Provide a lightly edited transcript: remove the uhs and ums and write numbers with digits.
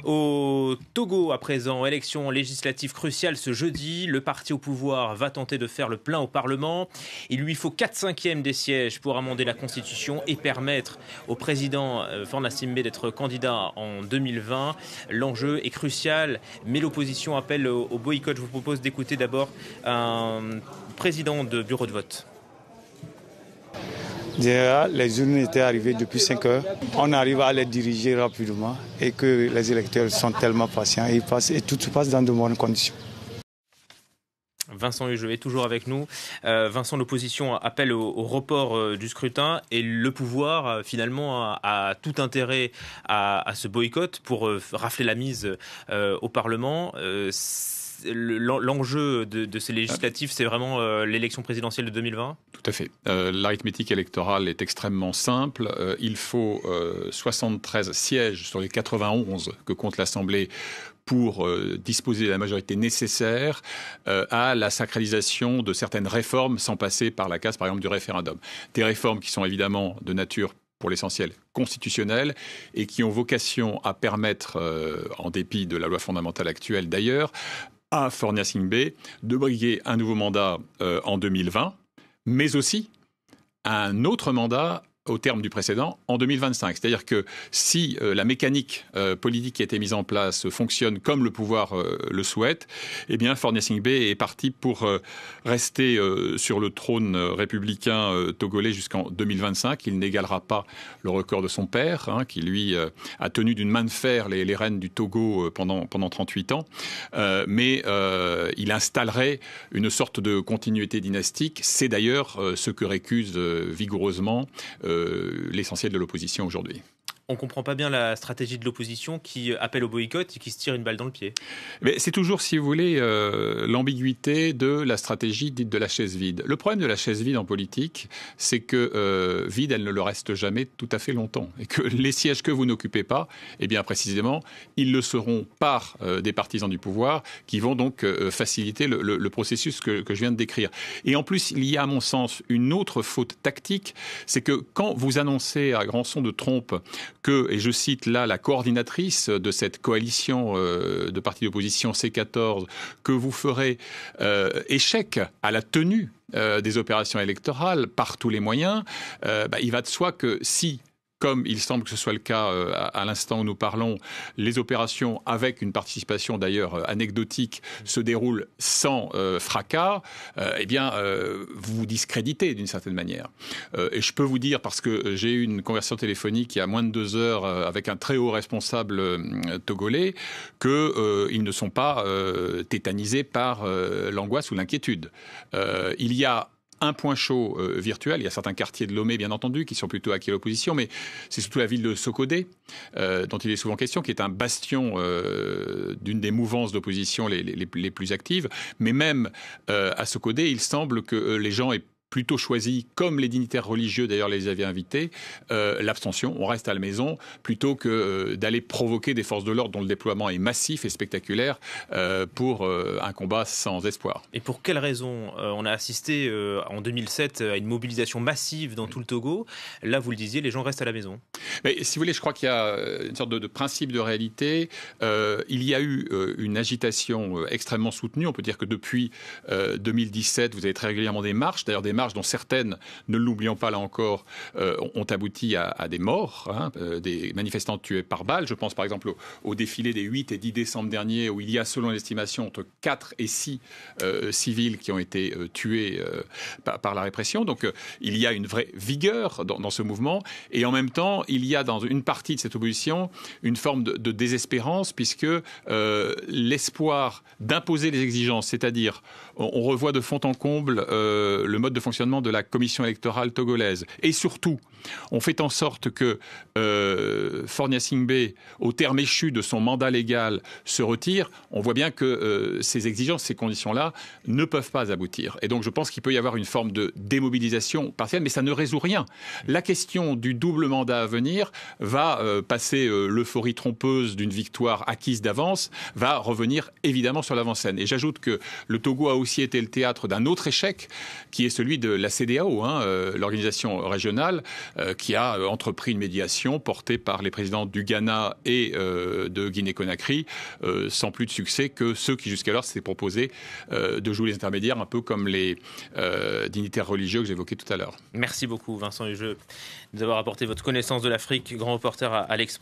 Au Togo, à présent, élection législative cruciale ce jeudi. Le parti au pouvoir va tenter de faire le plein au Parlement. Il lui faut 4/5 des sièges pour amender la Constitution et permettre au président Faure Gnassingbé d'être candidat en 2020. L'enjeu est crucial, mais l'opposition appelle au boycott. Je vous propose d'écouter d'abord un président de bureau de vote. Déjà, les urnes étaient arrivées depuis 5 heures. On arrive à les diriger rapidement et que les électeurs sont tellement patients et tout se passe dans de bonnes conditions. Vincent Hugues est toujours avec nous. Vincent, l'opposition appelle au report du scrutin et le pouvoir, finalement, a tout intérêt à ce boycott pour rafler la mise au Parlement. L'enjeu de ces législatives, c'est vraiment l'élection présidentielle de 2020 ? Tout à fait. L'arithmétique électorale est extrêmement simple. Il faut 73 sièges sur les 91 que compte l'Assemblée pour disposer de la majorité nécessaire à la sacralisation de certaines réformes sans passer par la case, par exemple, du référendum. Des réformes qui sont évidemment de nature pour l'essentiel constitutionnelle et qui ont vocation à permettre, en dépit de la loi fondamentale actuelle d'ailleurs, à Faure Gnassingbé de briguer un nouveau mandat en 2020, mais aussi un autre mandat au terme du précédent en 2025. C'est-à-dire que si la mécanique politique qui a été mise en place fonctionne comme le pouvoir le souhaite, eh bien Faure Gnassingbé est parti pour rester sur le trône républicain togolais jusqu'en 2025. Il n'égalera pas le record de son père, qui lui a tenu d'une main de fer les rênes du Togo pendant 38 ans. Mais il installerait une sorte de continuité dynastique. C'est d'ailleurs ce que récuse vigoureusement l'essentiel de l'opposition aujourd'hui. On ne comprend pas bien la stratégie de l'opposition qui appelle au boycott et qui se tire une balle dans le pied. Mais c'est toujours, si vous voulez, l'ambiguïté de la stratégie dite de la chaise vide. Le problème de la chaise vide en politique, c'est que vide, elle ne le reste jamais tout à fait longtemps. Et que les sièges que vous n'occupez pas, eh bien précisément, ils le seront par des partisans du pouvoir qui vont donc faciliter le processus que je viens de décrire. Et en plus, il y a à mon sens une autre faute tactique, c'est que quand vous annoncez à grand son de trompe que, et je cite là la coordinatrice de cette coalition de partis d'opposition C14, que vous ferez échec à la tenue des opérations électorales par tous les moyens, il va de soi que si, comme il semble que ce soit le cas à l'instant où nous parlons, les opérations avec une participation d'ailleurs anecdotique se déroulent sans fracas, vous vous discréditez d'une certaine manière. Et je peux vous dire, parce que j'ai eu une conversation téléphonique il y a moins de 2 heures avec un très haut responsable togolais, qu'ils ne sont pas tétanisés par l'angoisse ou l'inquiétude. Il y a un point chaud virtuel. Il y a certains quartiers de Lomé, bien entendu, qui sont plutôt acquis à l'opposition, mais c'est surtout la ville de Sokodé, dont il est souvent question, qui est un bastion d'une des mouvances d'opposition les plus actives. Mais même à Sokodé, il semble que les gens aient plutôt choisi, comme les dignitaires religieux d'ailleurs les avaient invités, l'abstention, on reste à la maison, plutôt que d'aller provoquer des forces de l'ordre dont le déploiement est massif et spectaculaire pour un combat sans espoir. Et pour quelles raisons on a assisté en 2007 à une mobilisation massive dans tout le Togo. Là, vous le disiez, les gens restent à la maison. Mais si vous voulez, je crois qu'il y a une sorte de principe de réalité. Il y a eu une agitation extrêmement soutenue. On peut dire que depuis 2017, vous avez très régulièrement des marches, d'ailleurs des marches dont certaines, ne l'oublions pas là encore, ont abouti à des morts, des manifestants tués par balles. Je pense par exemple au défilé des 8 et 10 décembre dernier, où il y a, selon l'estimation, entre 4 et 6 civils qui ont été tués par la répression. Donc il y a une vraie vigueur dans ce mouvement. Et en même temps, il y a dans une partie de cette opposition une forme de désespérance, puisque l'espoir d'imposer les exigences, c'est-à-dire on revoit de fond en comble le mode de fonctionnement de la commission électorale togolaise. Et surtout, on fait en sorte que Faure Gnassingbé, au terme échu de son mandat légal, se retire. On voit bien que ces exigences, ces conditions-là, ne peuvent pas aboutir. Et donc je pense qu'il peut y avoir une forme de démobilisation partielle, mais ça ne résout rien. La question du double mandat à venir va passer l'euphorie trompeuse d'une victoire acquise d'avance, va revenir évidemment sur l'avant-scène. Et j'ajoute que le Togo a aussi été le théâtre d'un autre échec, qui est celui de la CEDEAO, l'organisation régionale, qui a entrepris une médiation portée par les présidents du Ghana et de Guinée-Conakry, sans plus de succès que ceux qui jusqu'alors s'étaient proposés de jouer les intermédiaires, un peu comme les dignitaires religieux que j'évoquais tout à l'heure. Merci beaucoup Vincent Hugeux d'avoir apporté votre connaissance de l'Afrique, grand reporter à l'Express.